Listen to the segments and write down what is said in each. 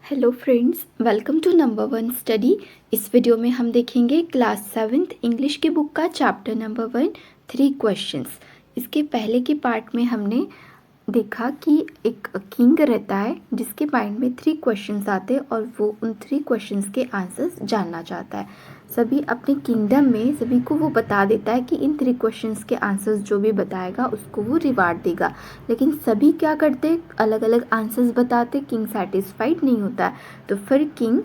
Hello friends, welcome to number one study. इस video में हम देखेंगे क्लास 7th इंग्लिश की बुक का चैप्टर नंबर 1 3 क्वेश्चंस। इसके पहले के पार्ट में हमने देखा कि एक किंग रहता है जिसके माइंड में 3 क्वेश्चंस आते हैं और वो उन 3 क्वेश्चंस के आंसर्स जानना चाहता है। सभी अपने किंगडम में सभी को वो बता देता है कि इन 3 क्वेश्चंस के आंसर्स जो भी बताएगा उसको वो रिवार्ड देगा, लेकिन सभी क्या करते, अलग अलग आंसर्स बताते। किंग सेटिस्फाइड नहीं होता है, तो फिर किंग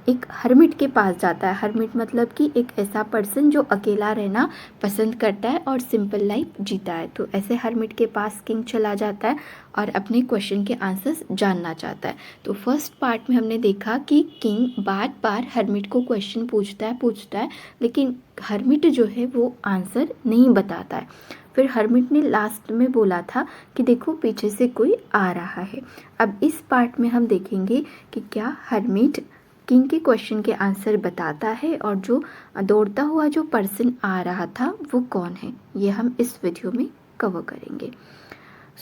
एक हर्मिट के पास जाता है। हर्मिट मतलब कि एक ऐसा पर्सन जो अकेला रहना पसंद करता है और सिंपल लाइफ जीता है। तो ऐसे हर्मिट के पास किंग चला जाता है और अपने क्वेश्चन के आंसर्स जानना चाहता है। तो फर्स्ट पार्ट में हमने देखा कि किंग बार बार हर्मिट को क्वेश्चन पूछता है, लेकिन हर्मिट जो है वो आंसर नहीं बताता है। फिर हर्मिट ने लास्ट में बोला था कि देखो पीछे से कोई आ रहा है। अब इस पार्ट में हम देखेंगे कि क्या हर्मिट किंग के क्वेश्चन के आंसर बताता है और जो दौड़ता हुआ जो पर्सन आ रहा था वो कौन है, ये हम इस वीडियो में कवर करेंगे।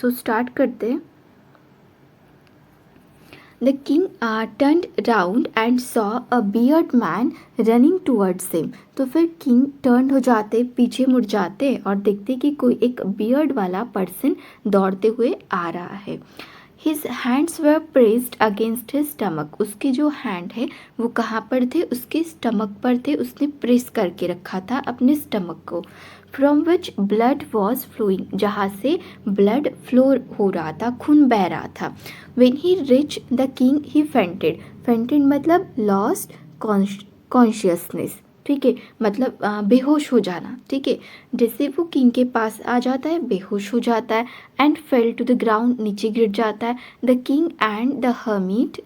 सो स्टार्ट करते हैं। The king turned round and saw a bearded man running towards him. तो फिर किंग टर्न हो जाते, पीछे मुड़ जाते और देखते कि कोई एक बियर्ड वाला पर्सन दौड़ते हुए आ रहा है। His hands were pressed against his stomach. उसके जो हैंड है वो कहाँ पर थे, उसके स्टमक पर थे। उसने प्रेस करके रखा था अपने स्टमक को। From which blood was flowing. जहाँ से ब्लड फ्लो हो रहा था, खून बह रहा था। When he reached the king, he fainted. Fainted मतलब lost consciousness, ठीक है, मतलब बेहोश हो जाना। ठीक है, जैसे वो किंग के पास आ जाता है बेहोश हो जाता है। And fell to the ground, नीचे गिर जाता है। The king and the hermit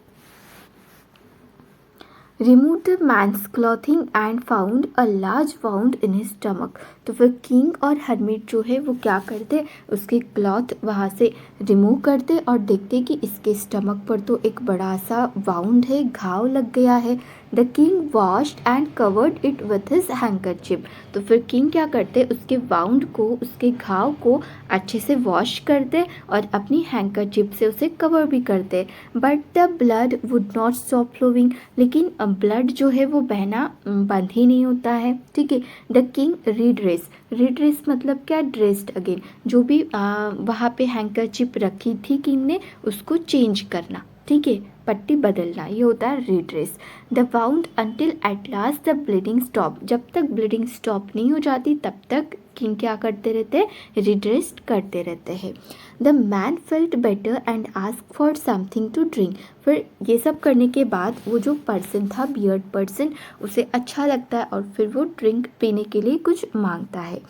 removed the man's clothing and found a large wound in his stomach. तो फिर किंग और हर्मिट जो है वो क्या करते, उसके क्लॉथ वहाँ से रिमूव करते और देखते कि इसके स्टमक पर तो एक बड़ा सा वाउंड है, घाव लग गया है। The king washed and covered it with his handkerchief. तो फिर किंग क्या करते, उसके वाउंड को, उसके घाव को अच्छे से वॉश करते और अपनी हैंकरचिप से उसे कवर भी करते। But the blood would not stop flowing, लेकिन ब्लड जो है वो बहना बंद ही नहीं होता है। ठीक है, द किंग रीड्रेस मतलब क्या, ड्रेस्ड अगेन, जो भी वहाँ पे हैंकरचिप रखी थी किंग ने उसको चेंज करना। ठीक है, पट्टी बदलना, ये होता है redress. The wound until at last the bleeding stop. जब तक ब्लीडिंग स्टॉप नहीं हो जाती तब तक किंग क्या करते रहते हैं, रिड्रेस्ट करते रहते हैं। The man felt better and ask for something to drink. फिर ये सब करने के बाद वो जो पर्सन था, बियर्ड पर्सन, उसे अच्छा लगता है और फिर वो ड्रिंक पीने के लिए कुछ मांगता है।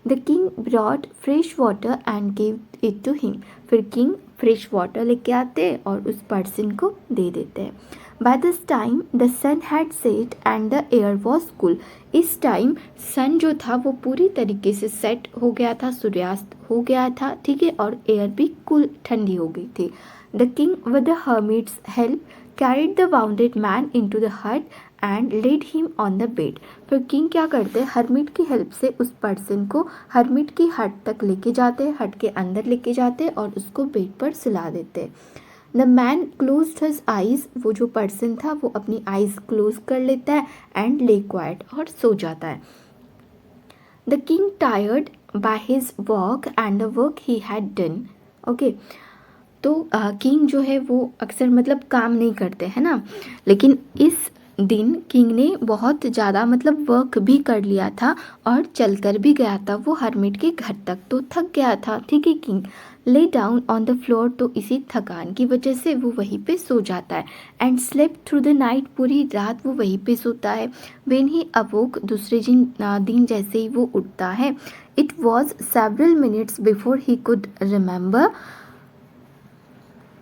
The king brought fresh water and give it to him. फिर किंग फ्रेश वाटर लेके आते हैं और उस पर्सन को दे देते हैं। By this time the sun had set and the air was cool. इस टाइम सन जो था वो पूरी तरीके से सेट हो गया था, सूर्यास्त हो गया था। ठीक है, और एयर भी कूल, ठंडी हो गई थी। The king with the hermit's help carried the wounded man into the hut and laid him on the bed. फिर किंग क्या करते हैं, हर्मिट की हेल्प से उस पर्सन को हर्मिट की हट तक लेके जाते हैं, हट के अंदर लेके जाते हैं और उसको बेड पर सुला देते हैं। The man close his eyes, वो जो पर्सन था वो अपनी आइज क्लोज कर लेता है एंड ले क्वाइट, और सो जाता है। The king tired by his walk and the work he had done. Okay, तो किंग जो है वो अक्सर मतलब काम नहीं करते हैं ना, लेकिन इस दिन किंग ने बहुत ज़्यादा मतलब वर्क भी कर लिया था और चलकर भी गया था वो हर्मिट के घर तक, तो थक गया था। ठीक है, king lay down on the floor, तो इसी थकान की वजह से वो वहीं पे सो जाता है। And slept through the night, पूरी रात वो वहीं पे सोता है। व्हेन ही अवोक, दूसरे दिन जैसे ही वो उठता है, it was several minutes before he could remember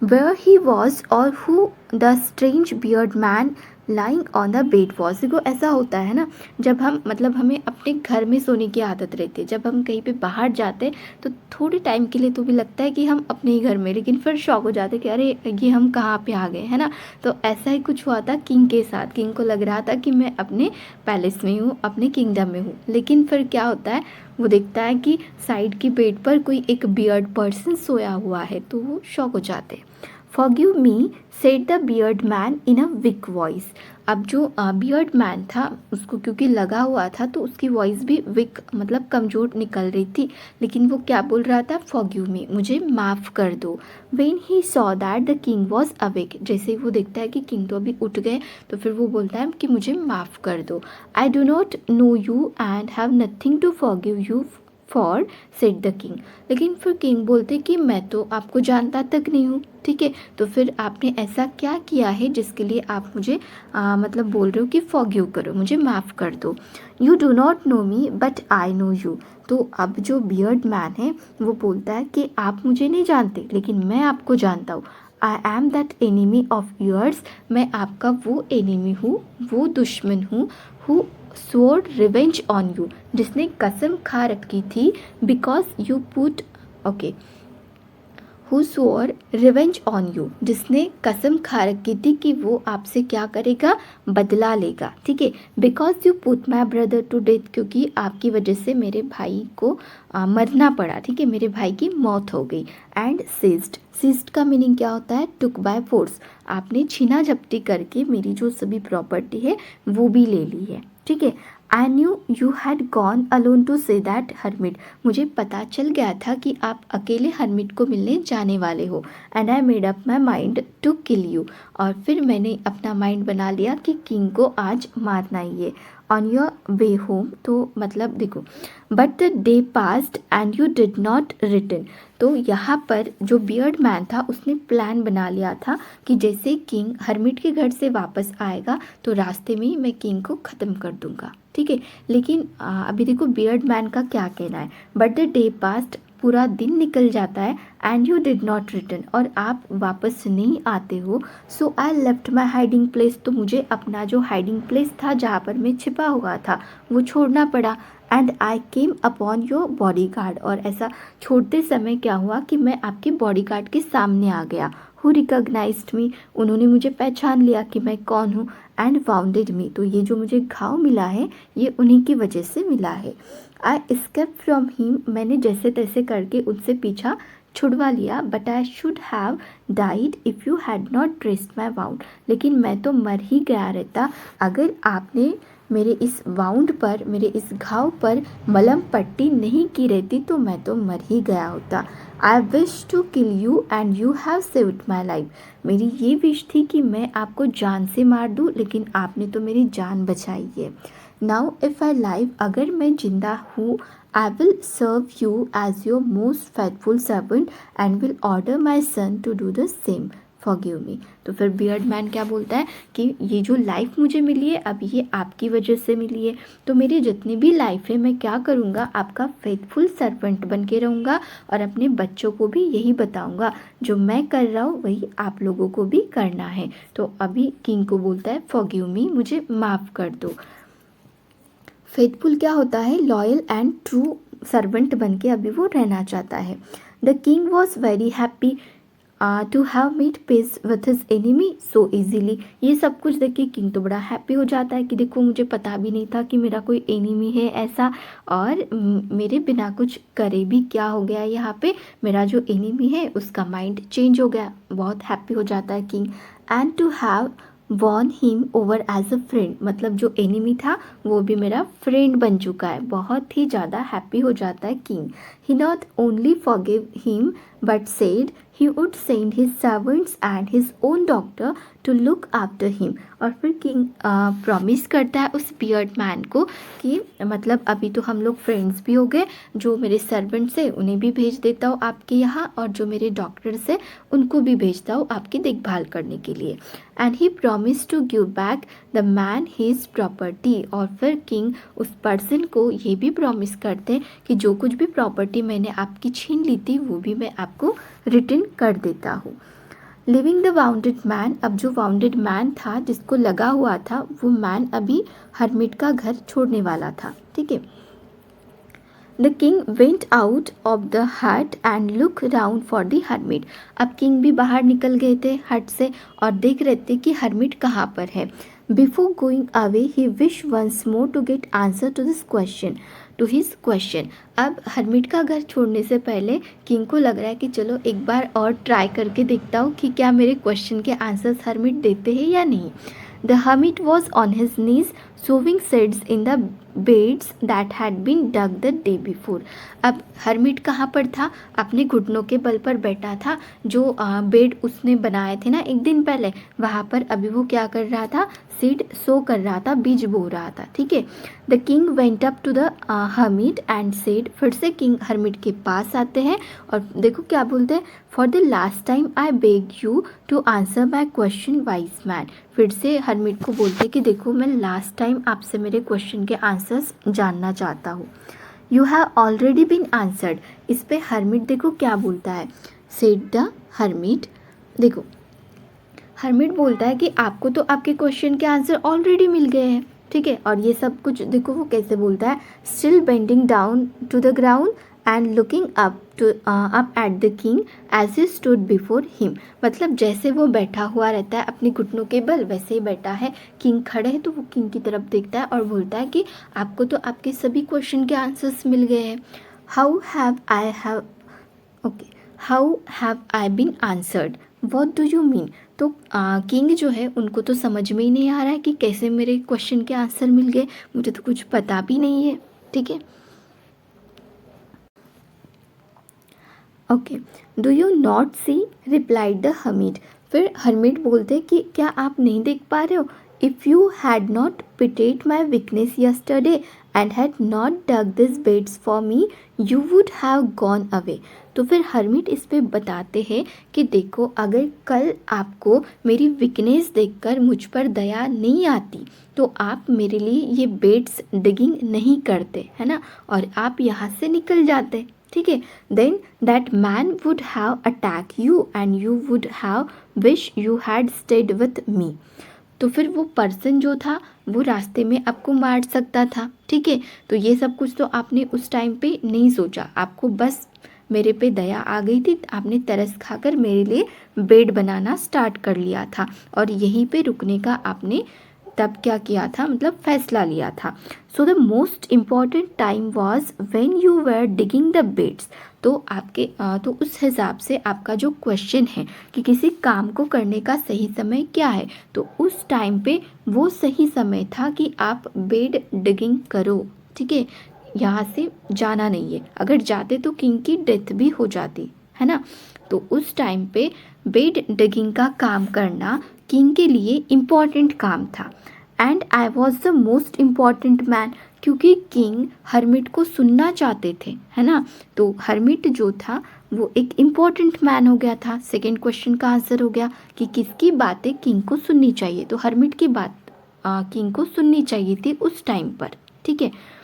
where he was or who the strange bearded man lying on the bed was. देखो ऐसा होता है ना, जब हम मतलब हमें अपने घर में सोने की आदत रहती है, जब हम कहीं पे बाहर जाते हैं तो थोड़े टाइम के लिए तो भी लगता है कि हम अपने ही घर में, लेकिन फिर शॉक हो जाते हैं कि अरे ये हम कहाँ पे आ गए, है ना। तो ऐसा ही कुछ हुआ था किंग के साथ। किंग को लग रहा था कि मैं अपने पैलेस में हूँ, अपने किंगडम में हूँ, लेकिन फिर क्या होता है, वो देखता है कि साइड की बेड पर कोई एक बियर्ड पर्सन सोया हुआ है, तो वो शॉक हो जाते हैं। Forgive me said the beard man in a week voice. अब जो बियर्ड मैन था उसको क्योंकि लगा हुआ था तो उसकी वॉइस भी वीक मतलब कमज़ोर निकल रही थी, लेकिन वो क्या बोल रहा था, फॉरगिव मी, मुझे माफ़ कर दो। When he saw that the king was awake, जैसे ही वो देखता है कि किंग तो अभी उठ गए तो फिर वो बोलता है कि मुझे माफ़ कर दो। I do not know you and have nothing to forgive you for, said the king. लेकिन फिर किंग बोलते कि मैं तो आपको जानता तक नहीं हूँ, ठीक है, तो फिर आपने ऐसा क्या किया है जिसके लिए आप मुझे मतलब बोल रहे हो कि फॉरगिव करो, मुझे माफ़ कर दो। You do not no me but I know you. तो अब जो बियर्ड मैन है वो बोलता है कि आप मुझे नहीं जानते लेकिन मैं आपको जानता हूँ। I am that enemy of yours, मैं आपका वो एनिमी हूँ, वो दुश्मन हूँ, who swore revenge on you, जिसने कसम खा रखी थी, because you put okay, who swore revenge on you, जिसने कसम खा रखी थी कि वो आपसे क्या करेगा, बदला लेगा, ठीक है। Because you put my brother to death, क्योंकि आपकी वजह से मेरे भाई को मरना पड़ा, ठीक है, मेरे भाई की मौत हो गई। एंड सीज्ड, सीज्ड का मीनिंग क्या होता है, टुक बाय फोर्स, आपने छीना झपटी करके मेरी जो सभी प्रॉपर्टी है वो भी ले ली है, ठीक है। I knew you had gone alone to see that hermit, मुझे पता चल गया था कि आप अकेले हर्मिट को मिलने जाने वाले हो। And I made up my mind to kill you, और फिर मैंने अपना माइंड बना लिया कि किंग को आज मारना ही है। ऑन योर वे होम, तो मतलब देखो, but the day passed and you did not return, तो यहाँ पर जो बियर्ड मैन था उसने प्लान बना लिया था कि जैसे किंग हर्मिट के घर से वापस आएगा तो रास्ते में ही मैं किंग को ख़त्म कर दूंगा, ठीक है। लेकिन अभी देखो बियर्ड मैन का क्या कहना है, बट द डे पास्ट, पूरा दिन निकल जाता है, and you did not return, और आप वापस नहीं आते हो। So I left my hiding place, तो मुझे अपना जो हाइडिंग प्लेस था जहाँ पर मैं छिपा हुआ था वो छोड़ना पड़ा। And I came upon your body guard, और ऐसा छोड़ते समय क्या हुआ कि मैं आपके बॉडी गार्ड के सामने आ गया। हु रिकॉग्नाइज्ड मी, उन्होंने मुझे पहचान लिया कि मैं कौन हूँ। एंड वाउंडेड मी, तो ये जो मुझे घाव मिला है ये उन्हीं की वजह से मिला है। आई एस्केप फ्रॉम हिम, मैंने जैसे तैसे करके उनसे पीछा छुड़वा लिया। But I should have died if you had not dressed my wound, लेकिन मैं तो मर ही गया रहता अगर आपने मेरे इस वाउंड पर, मेरे इस घाव पर मलम पट्टी नहीं की रहती, तो मैं तो मर ही गया होता। I wish to kill you and you have saved my life, मेरी ये विश थी कि मैं आपको जान से मार दूँ लेकिन आपने तो मेरी जान बचाई है। नाउ इफ़ आई लाइव, अगर मैं जिंदा हूँ, I will serve you as your most faithful servant and will order my son to do the same, forgive me. तो फिर बियर्ड मैन क्या बोलता है कि ये जो लाइफ मुझे मिली है अब ये आपकी वजह से मिली है, तो मेरी जितनी भी लाइफ है मैं क्या करूँगा, आपका फेथफुल सर्वेंट बन के रहूँगा और अपने बच्चों को भी यही बताऊँगा, जो मैं कर रहा हूँ वही आप लोगों को भी करना है। तो अभी किंग को बोलता है फॉरगिव मी, मुझे माफ़ कर दो। फेथफुल क्या होता है, लॉयल एंड ट्रू सर्वेंट बन के अभी वो रहना चाहता है। The king was very happy to have made peace with his enemy so easily, ये सब कुछ देख के किंग तो बड़ा हैप्पी हो जाता है कि देखो मुझे पता भी नहीं था कि मेरा कोई एनिमी है ऐसा, और मेरे बिना कुछ करे भी क्या हो गया यहाँ पे, मेरा जो एनिमी है उसका माइंड चेंज हो गया, बहुत हैप्पी हो जाता है king. And to have won him over as a friend, मतलब जो एनिमी था वो भी मेरा फ्रेंड बन चुका है, बहुत ही ज़्यादा हैप्पी हो जाता है king. He not only forgive him but said he would send his servants and his own doctor to look after him, और फिर किंग प्रॉमिस करता है उस बियर्ड मैन को कि मतलब अभी तो हम लोग फ्रेंड्स भी हो गए, जो मेरे सर्वेंट्स है उन्हें भी भेज देता हूँ आपके यहाँ, और जो मेरे डॉक्टर्स है उनको भी भेजता हूँ आपकी देखभाल करने के लिए। And he promise to give back the man his property, और फिर किंग उस पर्सन को ये भी प्रॉमिस करते हैं कि जो कुछ भी प्रॉपर्टी मैंने आपकी छीन ली थी वो भी मैं आपको रिटर्न कर देता हूँ। लिविंग द वाउंडेड मैन, अब जो वाउंडेड मैन था जिसको लगा हुआ था वो मैन अभी हर्मिट का घर छोड़ने वाला था, ठीक है। The king went out of the hut and look round for the hermit, अब किंग भी बाहर निकल गए थे हट से और देख रहे थे कि हर्मिट कहाँ पर है। Before going away he wish once more to get answer to this question, to his question. अब हर्मिट का घर छोड़ने से पहले किंग को लग रहा है कि चलो एक बार और ट्राई करके देखता हूँ कि क्या मेरे क्वेश्चन के आंसर्स हर्मिट देते हैं या नहीं। The hermit was on his knees sowing seeds in the beds that had been dug the day before। अब हर्मिट कहाँ पर था? अपने घुटनों के बल पर बैठा था। जो बेड उसने बनाए थे ना एक दिन पहले, वहाँ पर अभी वो क्या कर रहा था? सीड सो कर रहा था, बीज बो रहा था। ठीक है। The king went up to the hermit and said, फिर से किंग हर्मिट के पास आते हैं और देखो क्या बोलते हैं, for the last time I beg you to answer my question wise man. फिर से हर्मिट को बोलते कि देखो मैं लास्ट टाइम आपसे मेरे क्वेश्चन के आंसर्स जानना चाहता हूँ। You have already been answered. इस पे हर्मिट देखो क्या बोलता है, सेड द हर्मिट। देखो हर्मिट बोलता है कि आपको तो आपके क्वेश्चन के आंसर ऑलरेडी मिल गए हैं। ठीक है। और ये सब कुछ देखो वो कैसे बोलता है, still bending down to the ground and looking up at the king as he stood before him. मतलब जैसे वो बैठा हुआ रहता है अपने घुटनों के बल, वैसे ही बैठा है। किंग खड़े हैं तो वो किंग की तरफ देखता है और बोलता है कि आपको तो आपके सभी क्वेश्चन के आंसर्स मिल गए हैं। How have I been answered, what do you mean. तो किंग जो है उनको तो समझ में ही नहीं आ रहा है कि कैसे मेरे क्वेश्चन के आंसर मिल गए, मुझे तो कुछ पता भी नहीं है। ठीक है। Okay, do you not see, replied the hermit. फिर हर्मिट बोलते कि क्या आप नहीं देख पा रहे हो, if you had not pitied my weakness yesterday and had not dug this beds for me you would have gone away. तो फिर हर्मिट इस पे बताते हैं कि देखो अगर कल आपको मेरी वीकनेस देखकर मुझ पर दया नहीं आती तो आप मेरे लिए ये बेड्स डिगिंग नहीं करते, है ना, और आप यहाँ से निकल जाते। ठीक है। Then that man would have attack you and you would have wish you had stayed with me. तो फिर वो पर्सन जो था वो रास्ते में आपको मार सकता था। ठीक है। तो ये सब कुछ तो आपने उस टाइम पे नहीं सोचा, आपको बस मेरे पे दया आ गई थी, आपने तरस खाकर मेरे लिए बेड बनाना स्टार्ट कर लिया था और यहीं पे रुकने का आपने तब क्या किया था, मतलब फैसला लिया था। So the most important time was when you were digging the beds. तो आपके तो उस हिसाब से आपका जो क्वेश्चन है कि किसी काम को करने का सही समय क्या है, तो उस टाइम पे वो सही समय था कि आप बेड डिगिंग करो। ठीक है। यहाँ से जाना नहीं है, अगर जाते तो किंग की डेथ भी हो जाती, है ना। तो उस टाइम पे बेड डिगिंग का काम करना किंग के लिए इम्पॉर्टेंट काम था। And I was the most important man, क्योंकि किंग हर्मिट को सुनना चाहते थे, है ना। तो हर्मिट जो था वो एक इम्पॉर्टेंट मैन हो गया था। सेकेंड क्वेश्चन का आंसर हो गया कि किसकी बातें किंग को सुननी चाहिए, तो हर्मिट की बात किंग को सुननी चाहिए थी उस टाइम पर। ठीक है।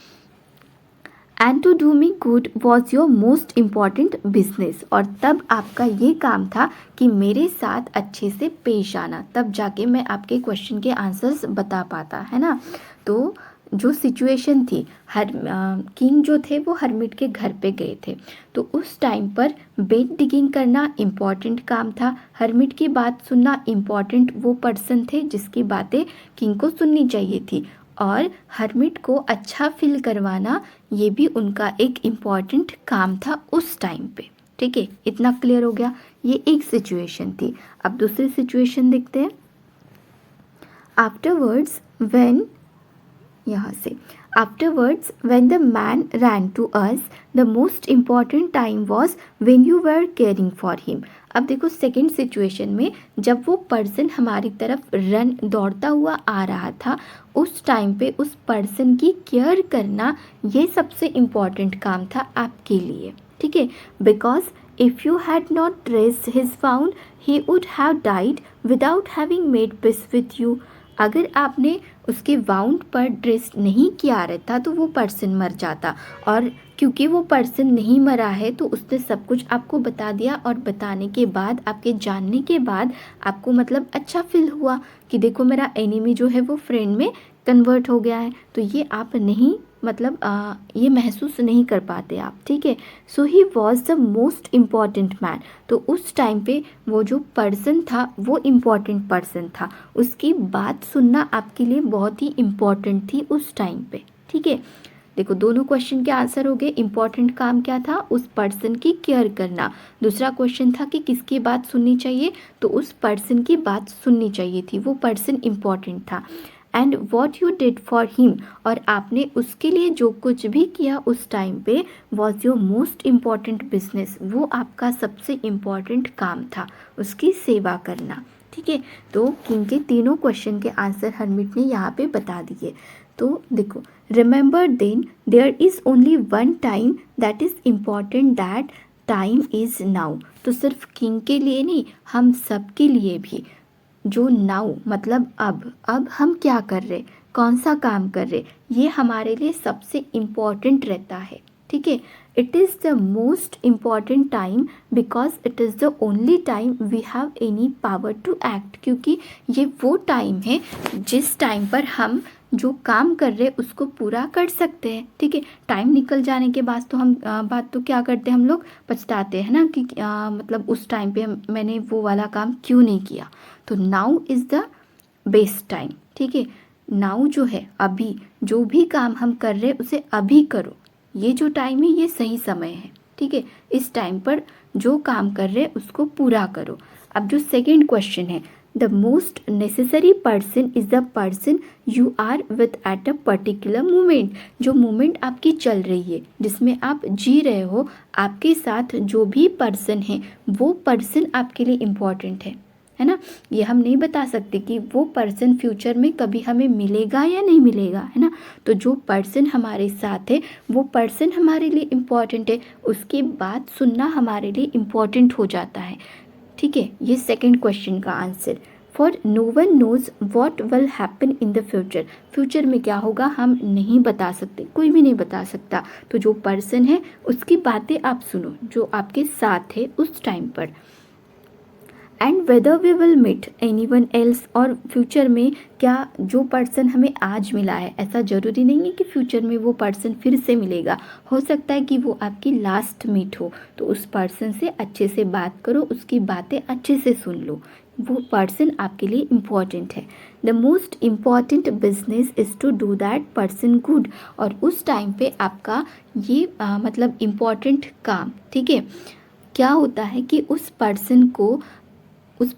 And to do me good was your most important business. और तब आपका ये काम था कि मेरे साथ अच्छे से पेश आना, तब जाके मैं आपके क्वेश्चन के आंसर्स बता पाता, है ना। तो जो सिचुएशन थी, किंग जो थे वो हर्मिट के घर पे गए थे, तो उस टाइम पर बेड डिगिंग करना इम्पॉर्टेंट काम था, हर्मिट की बात सुनना इम्पॉर्टेंट, वो पर्सन थे जिसकी बातें किंग को सुननी चाहिए थी, और हर्मिट को अच्छा फील करवाना ये भी उनका एक इम्पॉर्टेंट काम था उस टाइम पे। ठीक है। इतना क्लियर हो गया। ये एक सिचुएशन थी। अब दूसरी सिचुएशन देखते हैं। आफ्टरवर्ड्स व्हेन, यहाँ से afterwards when the man ran to us the most important time was when you were caring for him. अब देखो सेकेंड सिचुएशन में जब वो पर्सन हमारी तरफ दौड़ता हुआ आ रहा था, उस टाइम पे उस पर्सन की केयर करना ये सबसे इम्पॉर्टेंट काम था आपके लिए। ठीक है। Because if you had not dressed his wound he would have died without having made peace with you. अगर आपने उसके वाउंड पर ड्रेस नहीं किया रहता तो वो पर्सन मर जाता, और क्योंकि वो पर्सन नहीं मरा है तो उसने सब कुछ आपको बता दिया, और बताने के बाद, आपके जानने के बाद आपको मतलब अच्छा फील हुआ कि देखो मेरा एनिमी जो है वो फ्रेंड में कन्वर्ट हो गया है। तो ये आप नहीं मतलब ये महसूस नहीं कर पाते आप। ठीक है। So he was the most important man. तो उस टाइम पे वो जो पर्सन था वो इम्पॉर्टेंट पर्सन था, उसकी बात सुनना आपके लिए बहुत ही इम्पॉर्टेंट थी उस टाइम पे। ठीक है। देखो दोनों क्वेश्चन के आंसर हो गए। इम्पॉर्टेंट काम क्या था, उस पर्सन की केयर करना। दूसरा क्वेश्चन था कि किसकी बात सुननी चाहिए, तो उस पर्सन की बात सुननी चाहिए थी, वो पर्सन इम्पॉर्टेंट था। And what you did for him, और आपने उसके लिए जो कुछ भी किया उस टाइम पे, was your most important business, वो आपका सबसे इम्पॉर्टेंट काम था, उसकी सेवा करना। ठीक है, तो किंग के तीनों क्वेश्चन के आंसर हरमिट ने यहाँ पे बता दिए। तो देखो, remember then there is only one time that is important, that time is now. तो सिर्फ किंग के लिए नहीं, हम सब के लिए भी, जो नाउ मतलब अब हम क्या कर रहे, कौन सा काम कर रहे, ये हमारे लिए सबसे इम्पॉर्टेंट रहता है। ठीक है, it is the most important time because it is the only time we have any power to act, क्योंकि ये वो टाइम है जिस टाइम पर हम जो काम कर रहे उसको पूरा कर सकते हैं। ठीक है, टाइम निकल जाने के बाद तो हम बात तो क्या करते हैं, हम लोग पछताते हैं ना कि मतलब उस टाइम पे मैंने वो वाला काम क्यों नहीं किया। तो now is the best time. ठीक है, नाउ जो है अभी, जो भी काम हम कर रहे हैं उसे अभी करो, ये जो टाइम है ये सही समय है। ठीक है, इस टाइम पर जो काम कर रहे हैं उसको पूरा करो। अब जो सेकंड क्वेश्चन है, the most necessary person is the person you are with at a particular moment. जो मोमेंट आपकी चल रही है, जिसमें आप जी रहे हो, आपके साथ जो भी पर्सन है वो पर्सन आपके लिए इम्पॉर्टेंट है ना। ये हम नहीं बता सकते कि वो पर्सन फ्यूचर में कभी हमें मिलेगा या नहीं मिलेगा, है ना। तो जो पर्सन हमारे साथ है वो पर्सन हमारे लिए इम्पॉर्टेंट है, उसकी बात सुनना हमारे लिए इम्पॉर्टेंट हो जाता है। ठीक है, ये सेकंड क्वेश्चन का answer. For no one knows what will happen in the future. Future में क्या होगा हम नहीं बता सकते, कोई भी नहीं बता सकता। तो जो पर्सन है उसकी बातें आप सुनो, जो आपके साथ है उस टाइम पर। And whether we will meet any one else, और फ्यूचर में क्या जो पर्सन हमें आज मिला है, ऐसा ज़रूरी नहीं है कि फ्यूचर में वो पर्सन फिर से मिलेगा, हो सकता है कि वो आपकी लास्ट मीट हो। तो उस पर्सन से अच्छे से बात करो, उसकी बातें अच्छे से सुन लो, वो पर्सन आपके लिए इम्पॉर्टेंट है। The most important business is to do that person good, और उस टाइम पे आपका ये मतलब इम्पॉर्टेंट काम, ठीक है, क्या होता है कि उस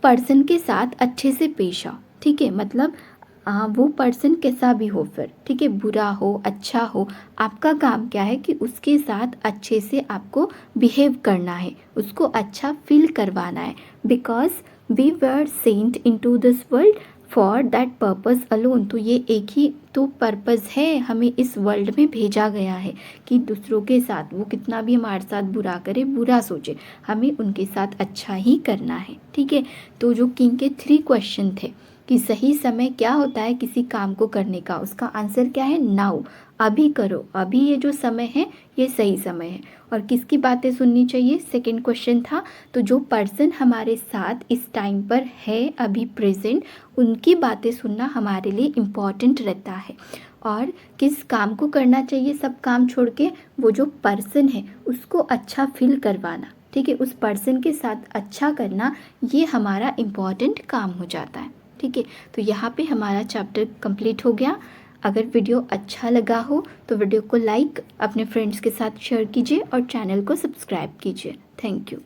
पर्सन के साथ अच्छे से पेश आओ। ठीक है, मतलब वो पर्सन कैसा भी हो फिर, ठीक है, बुरा हो अच्छा हो, आपका काम क्या है कि उसके साथ अच्छे से आपको बिहेव करना है, उसको अच्छा फील करवाना है। Because we were sent into this world for that purpose alone. तो ये एक ही तो पर्पज़ है, हमें इस वर्ल्ड में भेजा गया है कि दूसरों के साथ, वो कितना भी हमारे साथ बुरा करे, बुरा सोचे, हमें उनके साथ अच्छा ही करना है। ठीक है, तो जो किंग के 3 क्वेश्चन थे कि सही समय क्या होता है किसी काम को करने का, उसका आंसर क्या है, नाउ, अभी करो, अभी ये जो समय है ये सही समय है। और किसकी बातें सुननी चाहिए, सेकंड क्वेश्चन था। तो जो पर्सन हमारे साथ इस टाइम पर है अभी प्रेजेंट, उनकी बातें सुनना हमारे लिए इम्पॉर्टेंट रहता है। और किस काम को करना चाहिए, सब काम छोड़ के वो जो पर्सन है उसको अच्छा फील करवाना, ठीक है, उस पर्सन के साथ अच्छा करना, ये हमारा इम्पॉर्टेंट काम हो जाता है। ठीक है, तो यहाँ पे हमारा चैप्टर कंप्लीट हो गया। अगर वीडियो अच्छा लगा हो तो वीडियो को लाइक, अपने फ्रेंड्स के साथ शेयर कीजिए और चैनल को सब्सक्राइब कीजिए। Thank you.